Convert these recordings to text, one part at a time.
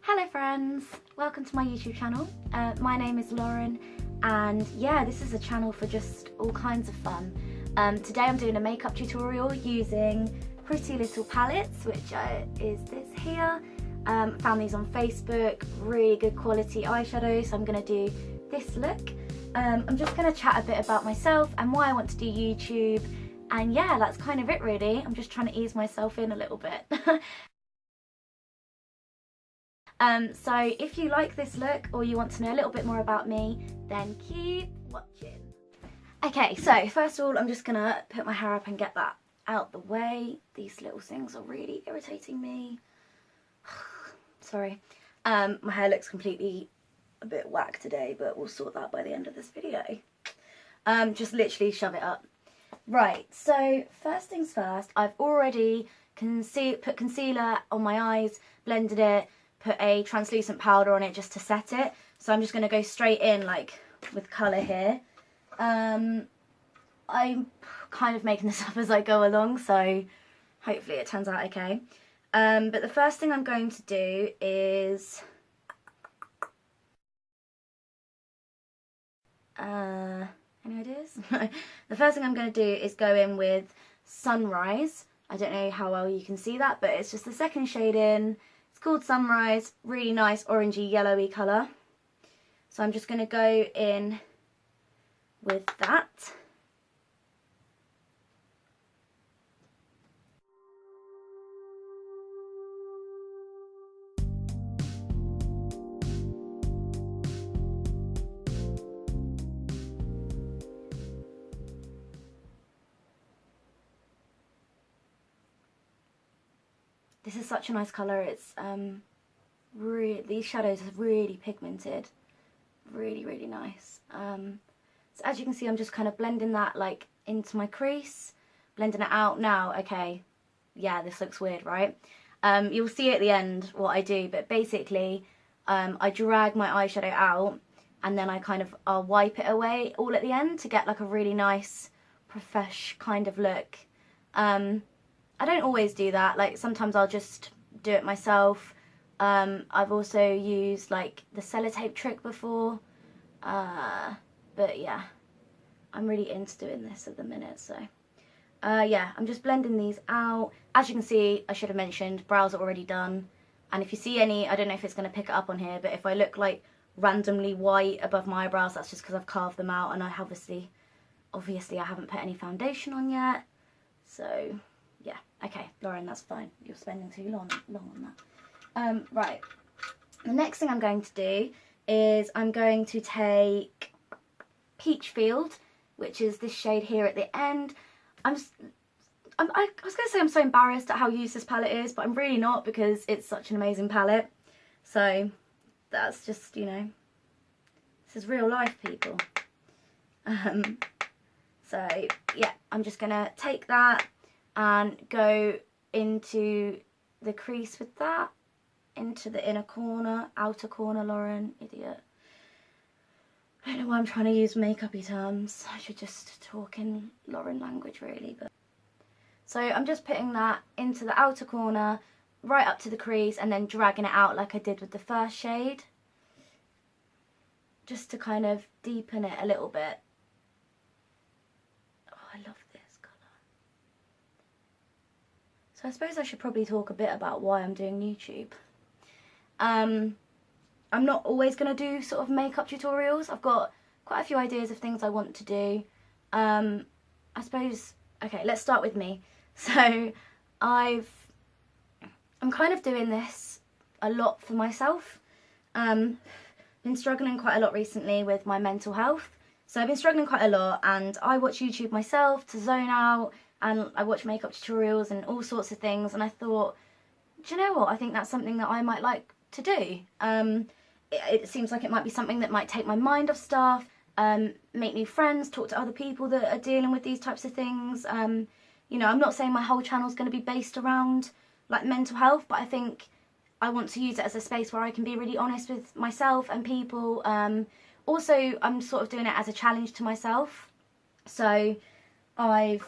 Hello friends, welcome to my YouTube channel. My name is Lauren and yeah, this is a channel for just all kinds of fun. Today I'm doing a makeup tutorial using Pretty Little palettes, which is this here. Found these on Facebook, really good quality eyeshadows, so I'm going to do this look. I'm just going to chat a bit about myself and why I want to do YouTube, and yeah, that's kind of it really. I'm just trying to ease myself in a little bit. So if you like this look or you want to know a little bit more about me, then keep watching. Okay, so first of all, I'm just gonna put my hair up and get that out the way. These little things are really irritating me. Sorry. My hair looks completely a bit whack today, but we'll sort that by the end of this video. Just literally shove it up. Right, so first things first, I've already put concealer on my eyes, blended it, put a translucent powder on it just to set it. So I'm just going to go straight in like with colour here. I'm kind of making this up as I go along, so hopefully it turns out okay. But the first thing I'm going to do is any ideas? The first thing I'm going to do is go in with Sunrise. I don't know how well you can see that, but it's just the second shade in. It's called Sunrise, really nice orangey yellowy colour. So I'm just going to go in with that. This is such a nice colour. It's these shadows are really pigmented, really nice. So as you can see, I'm just kind of blending that like into my crease, blending it out. Now, okay, yeah, this looks weird, right? You'll see at the end what I do, but basically I drag my eyeshadow out and then I'll wipe it away all at the end to get like a really nice profesh kind of look. I don't always do that, like sometimes I'll just do it myself. I've also used like the sellotape trick before, but yeah, I'm really into doing this at the minute, so yeah, I'm just blending these out. As you can see, I should have mentioned, brows are already done, and if you see any, I don't know if it's going to pick it up on here, but if I look like randomly white above my eyebrows, that's just because I've carved them out, and I obviously I haven't put any foundation on yet, so yeah, okay, Lauren, that's fine. You're spending too long on that. Right, the next thing I'm going to do is I'm going to take Peach Field, which is this shade here at the end. I was going to say I'm so embarrassed at how used this palette is, but I'm really not, because it's such an amazing palette. So that's just, you know, this is real life, people. So yeah, I'm just going to take that and go into the crease with that, into the inner corner, outer corner, Lauren, idiot. I don't know why I'm trying to use makeup-y terms. I should just talk in Lauren language really. But so I'm just putting that into the outer corner, right up to the crease, and then dragging it out like I did with the first shade, just to kind of deepen it a little bit. Oh, I love this colour. So I suppose I should probably talk a bit about why I'm doing YouTube. I'm not always going to do sort of makeup tutorials. I've got quite a few ideas of things I want to do. I suppose, okay, let's start with me. So I'm kind of doing this a lot for myself. Been struggling quite a lot recently with my mental health. So I've been struggling quite a lot, and I watch YouTube myself to zone out, and I watch makeup tutorials and all sorts of things, and I thought, do you know what, I think that's something that I might like to do. It seems like it might be something that might take my mind off stuff, make new friends, talk to other people that are dealing with these types of things. You know, I'm not saying my whole channel is going to be based around like mental health, but I think I want to use it as a space where I can be really honest with myself and people. Also, I'm sort of doing it as a challenge to myself. So I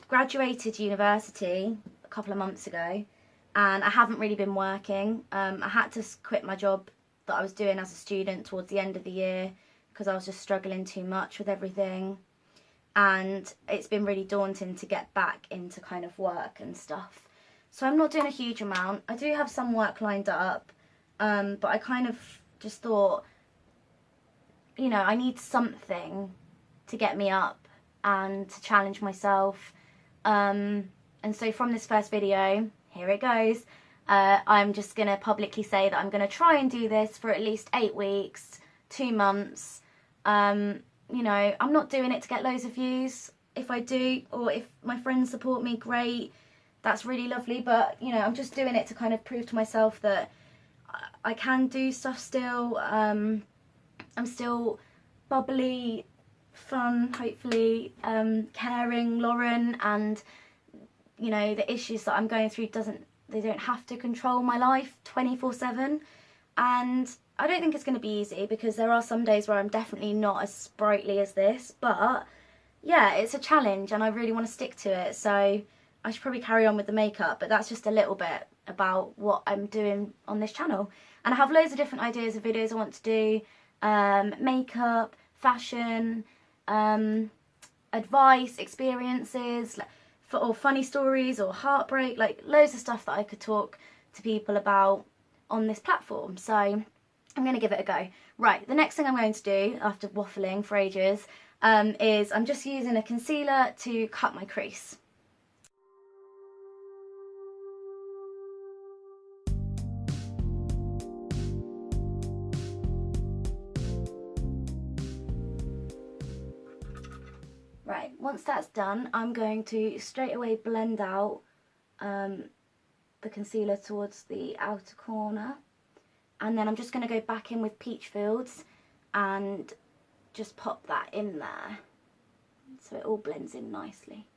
graduated university a couple of months ago, and I haven't really been working. I had to quit my job that I was doing as a student towards the end of the year because I was just struggling too much with everything, and it's been really daunting to get back into kind of work and stuff. So I'm not doing a huge amount. I do have some work lined up, but I kind of just thought, you know, I need something to get me up and to challenge myself. And so from this first video, here it goes. I'm just going to publicly say that I'm going to try and do this for at least 8 weeks, 2 months. You know, I'm not doing it to get loads of views. If I do, or if my friends support me, great. That's really lovely. But, you know, I'm just doing it to kind of prove to myself that I can do stuff still. I'm still bubbly, fun, hopefully, caring Lauren, and, you know, the issues that I'm going through they don't have to control my life 24/7. And I don't think it's going to be easy, because there are some days where I'm definitely not as sprightly as this, but yeah, it's a challenge and I really want to stick to it. So I should probably carry on with the makeup, but that's just a little bit about what I'm doing on this channel. And I have loads of different ideas of videos I want to do, makeup, fashion, advice, experiences, or funny stories, or heartbreak, like loads of stuff that I could talk to people about on this platform. So I'm going to give it a go. Right, the next thing I'm going to do, after waffling for ages, is I'm just using a concealer to cut my crease. Right, once that's done, I'm going to straight away blend out the concealer towards the outer corner, and then I'm just going to go back in with Peach Fields and just pop that in there so it all blends in nicely.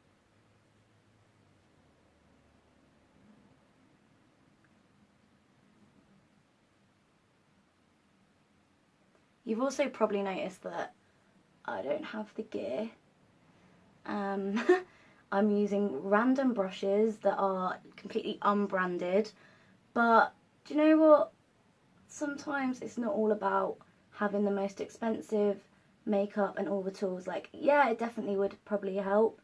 You've also probably noticed that I don't have the gear. I'm using random brushes that are completely unbranded, but do you know what? Sometimes it's not all about having the most expensive makeup and all the tools. Like, yeah, it definitely would probably help,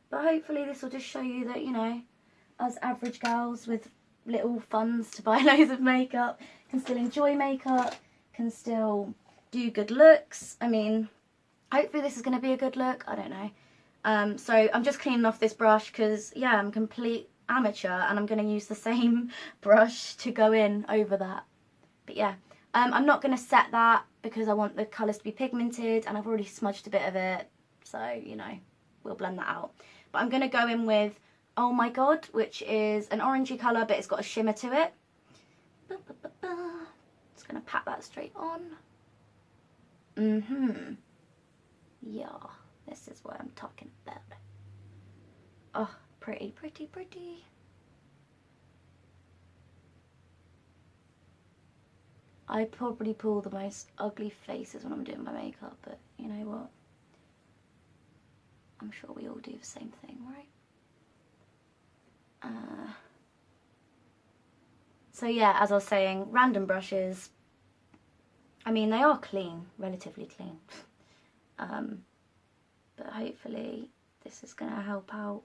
but hopefully this will just show you that, you know, us average gals with little funds to buy loads of makeup can still enjoy makeup, can still do good looks. I mean, hopefully this is going to be a good look, I don't know. So I'm just cleaning off this brush because, yeah, I'm a complete amateur and I'm going to use the same brush to go in over that. But yeah, I'm not going to set that because I want the colours to be pigmented, and I've already smudged a bit of it, so, you know, we'll blend that out. But I'm going to go in with Oh My God, which is an orangey colour, but it's got a shimmer to it. Just going to pat that straight on. Yeah. This is what I'm talking about. Oh, pretty, pretty, pretty. I probably pull the most ugly faces when I'm doing my makeup, but you know what? I'm sure we all do the same thing, right? So yeah, as I was saying, random brushes. I mean, they are clean, relatively clean. But hopefully this is going to help out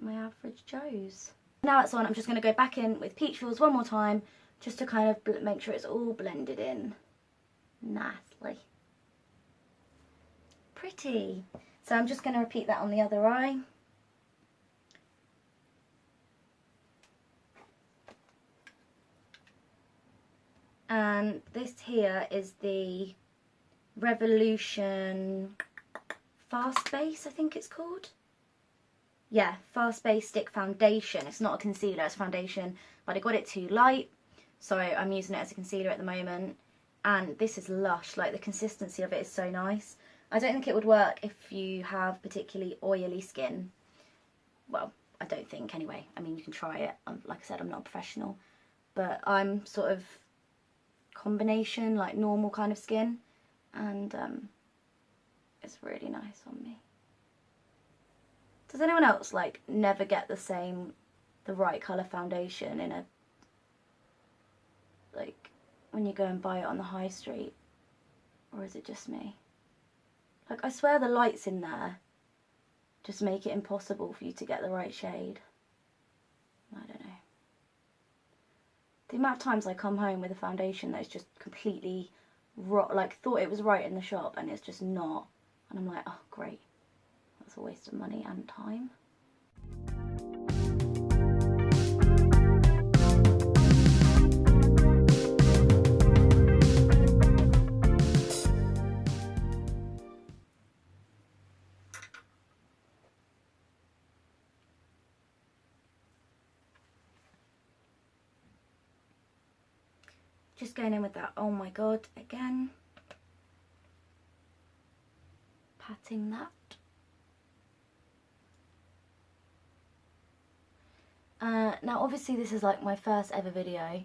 my average Joes. Now it's on, I'm just going to go back in with Peach Fields one more time, just to kind of make sure it's all blended in nicely. Pretty. So I'm just going to repeat that on the other eye. And this here is the Revolution Fast Base, I think it's called. Yeah, Fast Base Stick Foundation. It's not a concealer, it's foundation, but I got it too light, so I'm using it as a concealer at the moment. And this is lush, like the consistency of it is so nice. I don't think it would work if you have particularly oily skin. Well, I don't think anyway. I mean, you can try it. Like I said, I'm not a professional, but I'm sort of combination, like normal kind of skin, and it's really nice on me. Does anyone else like never get the same the right colour foundation in a, like, when you go and buy it on the high street. Or is it just me? Like, I swear the lights in there just make it impossible for you to get the right shade. I don't know. The amount of times I come home with a foundation that is just completely like, thought it was right in the shop and it's just not. And I'm like, oh great, that's a waste of money and time. Just going in with that, oh my god, again. Patting that. Now obviously this is like my first ever video,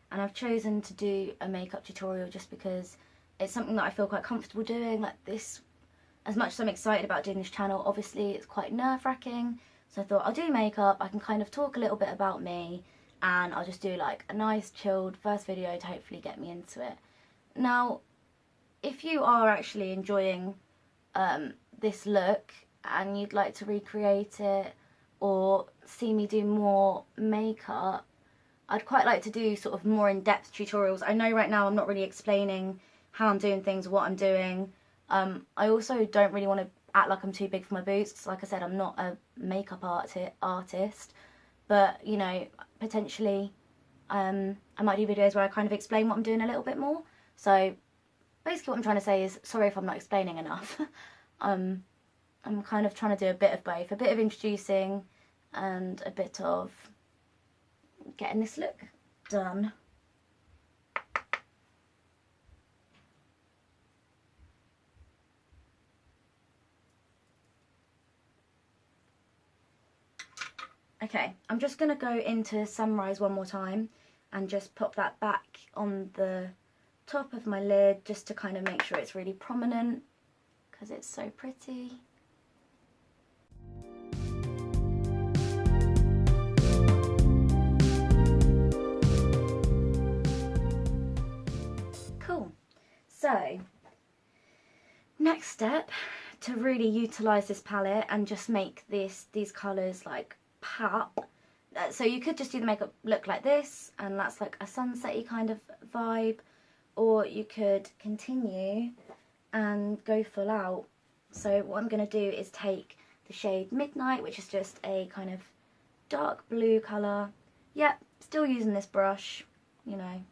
and I've chosen to do a makeup tutorial just because it's something that I feel quite comfortable doing. Like this, as much as I'm excited about doing this channel, obviously it's quite nerve-wracking, so I thought I'll do makeup, I can kind of talk a little bit about me, and I'll just do like a nice chilled first video to hopefully get me into it. Now, if you are actually enjoying this look and you'd like to recreate it or see me do more makeup, I'd quite like to do sort of more in-depth tutorials. I know right now I'm not really explaining how I'm doing things, what I'm doing. I also don't really want to act like I'm too big for my boots, because like I said, I'm not a makeup artist. But, you know, potentially I might do videos where I kind of explain what I'm doing a little bit more. So basically what I'm trying to say is, sorry if I'm not explaining enough. I'm kind of trying to do a bit of both. A bit of introducing and a bit of getting this look done. Okay, I'm just going to go into Sunrise one more time and just pop that back on the top of my lid just to kind of make sure it's really prominent, because it's so pretty. Cool. So, next step, to really utilise this palette and just make these colours like pop. So you could just do the makeup look like this, and that's like a sunset-y kind of vibe, or you could continue and go full out. So what I'm going to do is take the shade Midnight, which is just a kind of dark blue colour. Yep, still using this brush, you know,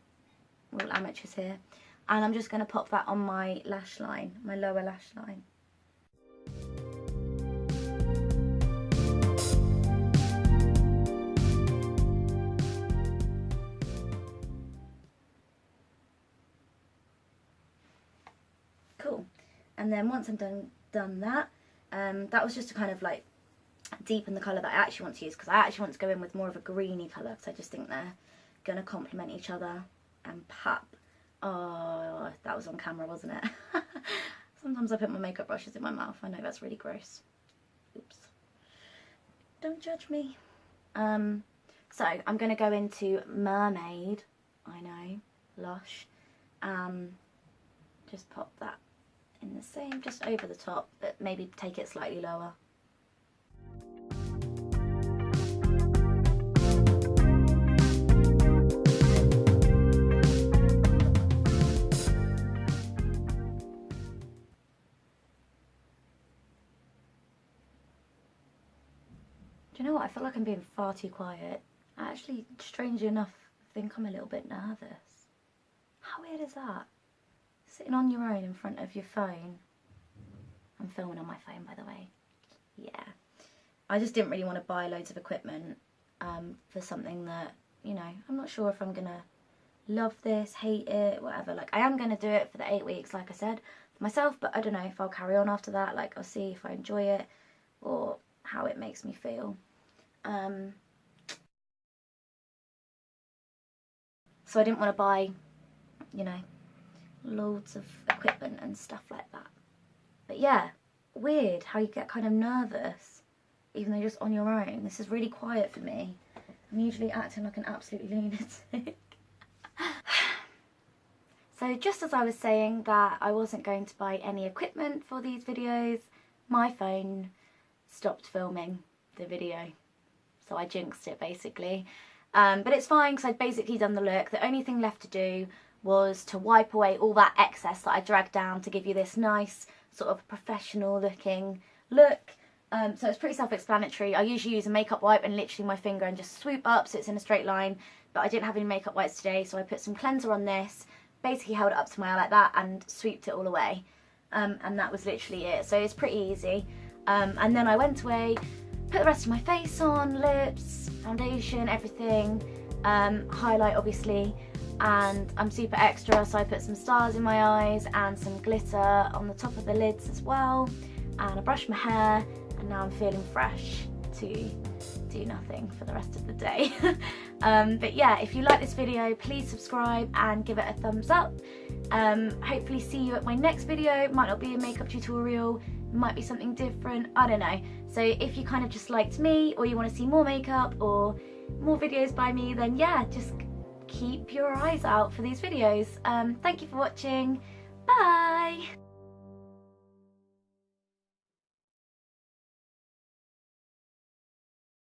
we're all amateurs here. And I'm just going to pop that on my lash line, my lower lash line. Cool. And then once I'm done that, that was just to kind of like deepen the colour that I actually want to use, because I actually want to go in with more of a greeny colour, because I just think they're going to complement each other and pop. Oh, that was on camera, wasn't it? Sometimes I put my makeup brushes in my mouth. I know that's really gross. Oops. Don't judge me. So I'm going to go into Mermaid. I know, lush. Just pop that in the same, just over the top, but maybe take it slightly lower. Do you know what? I feel like I'm being far too quiet. I actually, strangely enough, think I'm a little bit nervous. How weird is that? Sitting on your own in front of your phone. I'm filming on my phone, by the way. Yeah. I just didn't really want to buy loads of equipment for something that, you know, I'm not sure if I'm going to love this, hate it, whatever. Like, I am going to do it for the 8 weeks, like I said, for myself, but I don't know if I'll carry on after that. Like, I'll see if I enjoy it or how it makes me feel. So I didn't want to buy, you know, loads of equipment and stuff like that. But yeah, weird how you get kind of nervous even though you're just on your own. This is really quiet for me. I'm usually acting like an absolute lunatic. So just as I was saying that I wasn't going to buy any equipment for these videos, my phone stopped filming the video. So I jinxed it basically. But it's fine because I'd basically done the look. The only thing left to do was to wipe away all that excess that I dragged down to give you this nice sort of professional looking look. So it's pretty self-explanatory. I usually use a makeup wipe and literally my finger and just swoop up so it's in a straight line. But I didn't have any makeup wipes today, so I put some cleanser on this, basically held it up to my eye like that and sweeped it all away. And that was literally it. So it's pretty easy. And then I went away, put the rest of my face on, lips, foundation, everything, highlight obviously, and I'm super extra, so I put some stars in my eyes and some glitter on the top of the lids as well, and I brushed my hair, and now I'm feeling fresh to do nothing for the rest of the day. But yeah, if you like this video, please subscribe and give it a thumbs up. Hopefully see you at my next video. It might not be a makeup tutorial, it might be something different, I don't know. So if you kind of just liked me, or you want to see more makeup or more videos by me, then yeah, just keep your eyes out for these videos. Thank you for watching. Bye!